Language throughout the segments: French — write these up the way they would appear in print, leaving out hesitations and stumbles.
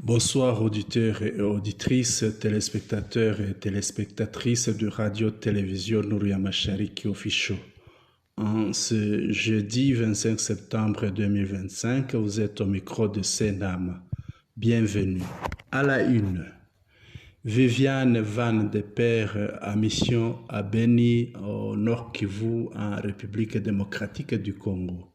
Bonsoir auditeurs et auditrices, téléspectateurs et téléspectatrices de Radio-Télévision Nouriama Shariki Official. En ce jeudi 25 septembre 2025, vous êtes au micro de Senam. Bienvenue. À la une, Viviane Van de Père a mission à Beni, au Nord Kivu, en République démocratique du Congo.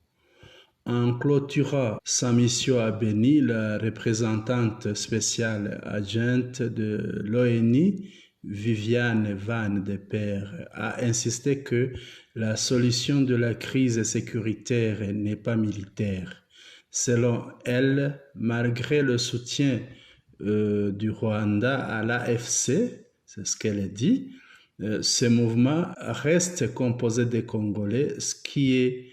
En clôturant sa mission à Beni, la représentante spéciale adjointe de l'ONU, Viviane Van de Père, a insisté que la solution de la crise sécuritaire n'est pas militaire. Selon elle, malgré le soutien du Rwanda à l'AFC, c'est ce qu'elle a dit, ce mouvement reste composé des Congolais, ce qui est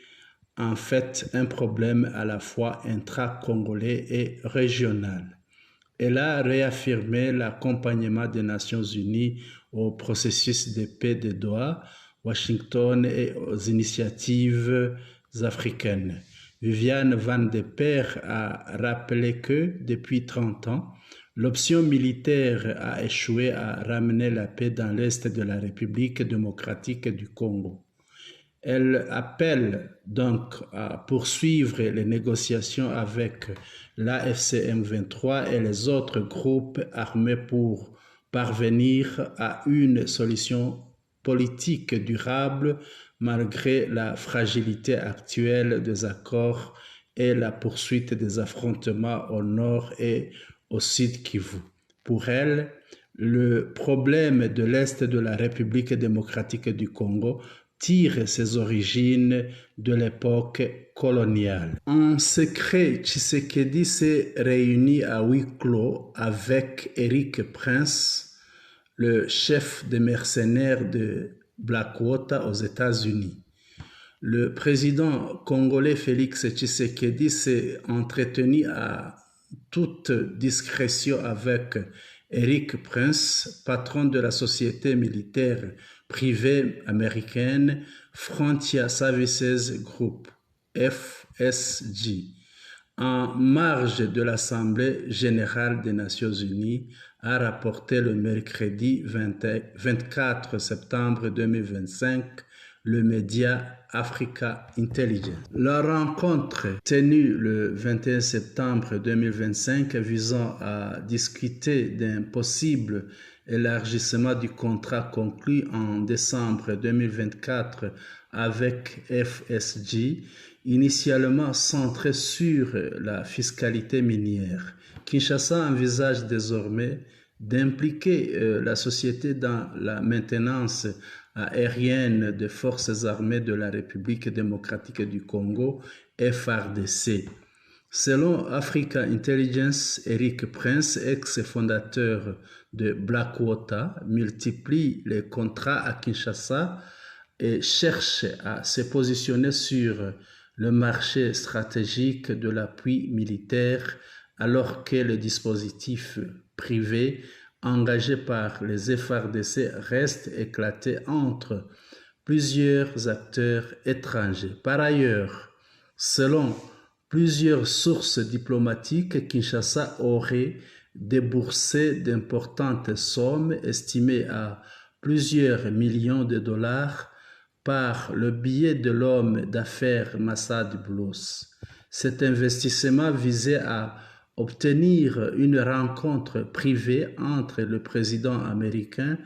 en fait un problème à la fois intra-congolais et régional. Elle a réaffirmé l'accompagnement des Nations Unies au processus de paix de Doha, Washington et aux initiatives africaines. Viviane Van de Père a rappelé que depuis 30 ans, l'option militaire a échoué à ramener la paix dans l'est de la République démocratique du Congo. Elle appelle donc à poursuivre les négociations avec l'AFC M23 et les autres groupes armés pour parvenir à une solution politique durable malgré la fragilité actuelle des accords et la poursuite des affrontements au nord et au sud Kivu. Pour elle, le problème de l'Est de la République démocratique du Congo tire ses origines de l'époque coloniale. En secret, Tshisekedi s'est réuni à huis clos avec Eric Prince, le chef des mercenaires de Blackwater aux États-Unis. Le président congolais Félix Tshisekedi s'est entretenu à toute discrétion avec Eric Prince, patron de la société militaire privée américaine Frontier Services Group, FSG, en marge de l'Assemblée générale des Nations Unies, a rapporté le mercredi 24 septembre 2025 le média Africa Intelligence. La rencontre tenue le 21 septembre 2025 visant à discuter d'un possible élargissement du contrat conclu en décembre 2024 avec FSG, initialement centré sur la fiscalité minière. Kinshasa envisage désormais d'impliquer la société dans la maintenance aérienne des forces armées de la République démocratique du Congo, FARDC. Selon Africa Intelligence, Eric Prince, ex-fondateur de Blackwater, multiplie les contrats à Kinshasa et cherche à se positionner sur le marché stratégique de l'appui militaire alors que le dispositif privé engagé par les FARDC reste éclaté entre plusieurs acteurs étrangers. Par ailleurs, selon plusieurs sources diplomatiques, Kinshasa aurait déboursé d'importantes sommes estimées à plusieurs millions de dollars par le biais de l'homme d'affaires Massad Boulos. Cet investissement visait à obtenir une rencontre privée entre le président américain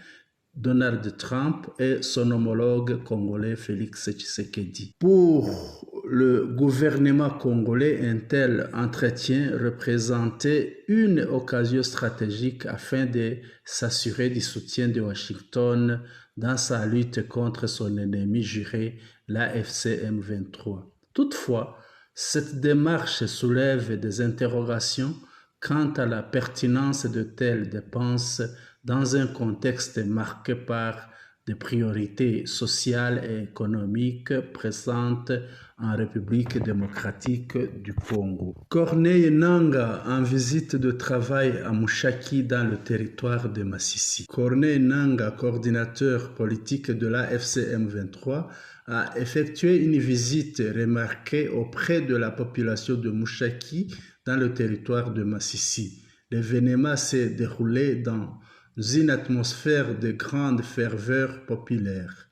Donald Trump et son homologue congolais Félix Tshisekedi. Pour le gouvernement congolais, un tel entretien représentait une occasion stratégique afin de s'assurer du soutien de Washington dans sa lutte contre son ennemi juré, l'AFC M23. Toutefois, cette démarche soulève des interrogations quant à la pertinence de telles dépenses dans un contexte marqué par des priorités sociales et économiques pressantes en République démocratique du Congo. Corneille Nangaa en visite de travail à Mushaki dans le territoire de Masisi. Corneille Nangaa, coordinateur politique de l'AFC M23, a effectué une visite remarquée auprès de la population de Mushaki dans le territoire de Masisi. L'événement s'est déroulé dans une atmosphère de grande ferveur populaire.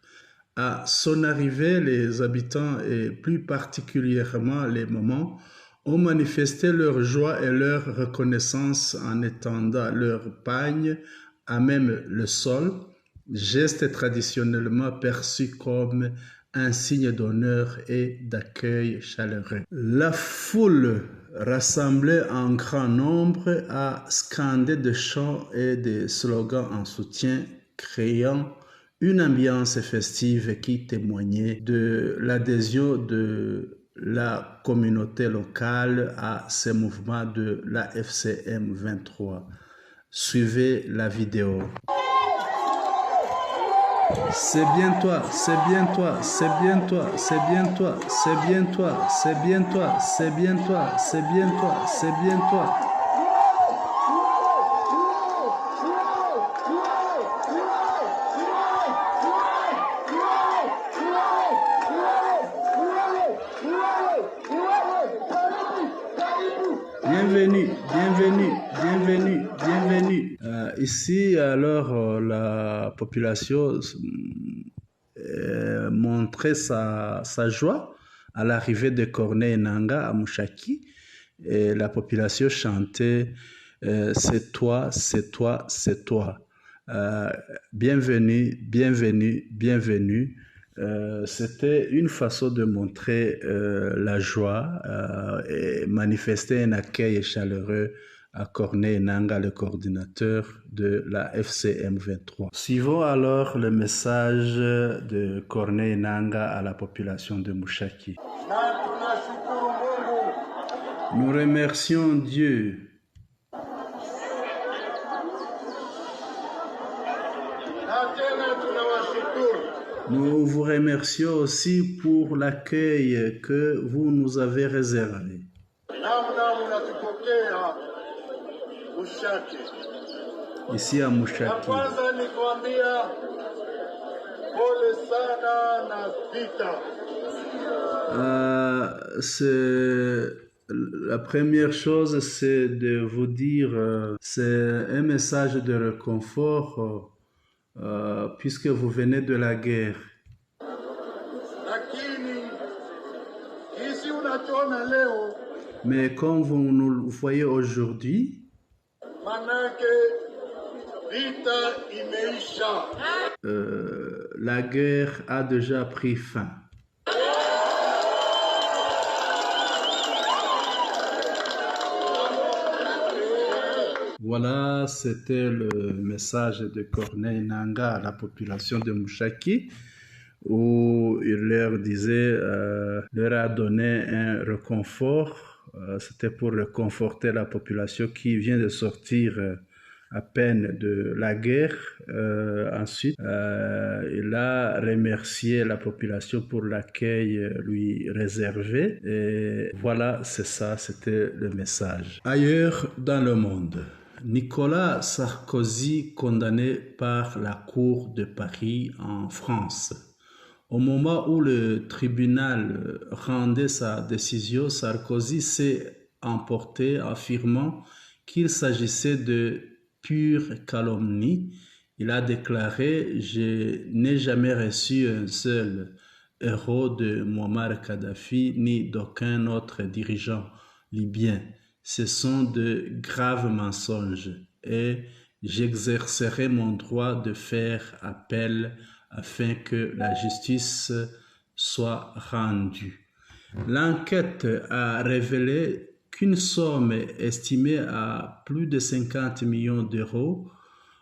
À son arrivée, les habitants et plus particulièrement les mamans ont manifesté leur joie et leur reconnaissance en étendant leurs pagnes à même le sol, geste traditionnellement perçu comme un signe d'honneur et d'accueil chaleureux. La foule rassemblée en grand nombre a scandé des chants et des slogans en soutien, créant une ambiance festive qui témoignait de l'adhésion de la communauté locale à ces mouvements de la FCM 23. Suivez la vidéo. C'est bien toi, c'est bien toi, c'est bien toi, c'est bien toi, c'est bien toi, c'est bien toi, c'est bien toi, c'est bien toi, c'est bien toi. Bienvenue, bienvenue, bienvenue, bienvenue. Ici, alors, la population montrait sa joie à l'arrivée de Corneille Nangaa à Mushaki. Et la population chantait c'est toi, c'est toi, c'est toi. Bienvenue, bienvenue, bienvenue. C'était une façon de montrer la joie et manifester un accueil chaleureux à Corneille Nangaa, le coordinateur de la FCM 23. Suivons alors le message de Corneille Nangaa à la population de Mushaki. Nous remercions Dieu. Nous vous remercions aussi pour l'accueil que vous nous avez réservé. Ici à Mushaki. La première chose, c'est de vous dire, c'est un message de réconfort puisque vous venez de la guerre. Mais comme vous nous le voyez aujourd'hui, la guerre a déjà pris fin. Voilà, c'était le message de Corneille Nangaa à la population de Mushaki, où il leur disait, leur a donné un réconfort. C'était pour réconforter la population qui vient de sortir à peine de la guerre. Ensuite, il a remercié la population pour l'accueil lui réservé. Et voilà, c'est ça, c'était le message. Ailleurs dans le monde, Nicolas Sarkozy condamné par la Cour de Paris en France. Au moment où le tribunal rendait sa décision, Sarkozy s'est emporté affirmant qu'il s'agissait de pure calomnie. Il a déclaré « Je n'ai jamais reçu un seul euro de Muammar Kadhafi ni d'aucun autre dirigeant libyen. Ce sont de graves mensonges et j'exercerai mon droit de faire appel afin que la justice soit rendue. » L'enquête a révélé qu'une somme estimée à plus de 50 millions d'euros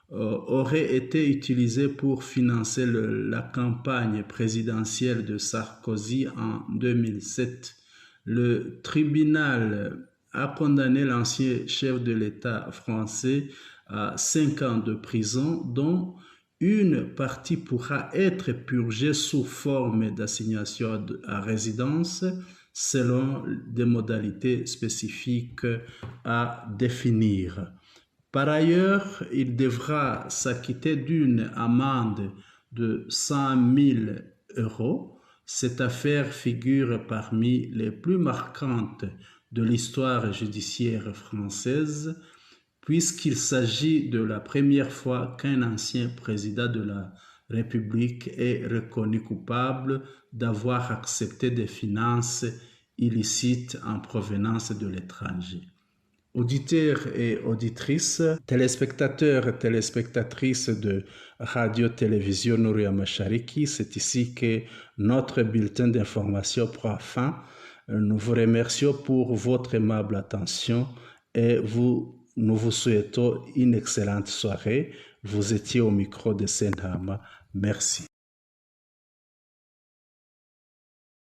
aurait été utilisée pour financer la campagne présidentielle de Sarkozy en 2007. Le tribunal a condamné l'ancien chef de l'État français à 5 ans de prison, dont une partie pourra être purgée sous forme d'assignation à résidence selon des modalités spécifiques à définir. Par ailleurs, il devra s'acquitter d'une amende de 100 000 euros. Cette affaire figure parmi les plus marquantes de l'histoire judiciaire française, puisqu'il s'agit de la première fois qu'un ancien président de la République est reconnu coupable d'avoir accepté des finances illicites en provenance de l'étranger. Auditeurs et auditrices, téléspectateurs et téléspectatrices de Radio-Télévision Nouria Mashariki, c'est ici que notre bulletin d'information prend fin. Nous vous remercions pour votre aimable attention et nous vous souhaitons une excellente soirée. Vous étiez au micro de Senhama. Merci.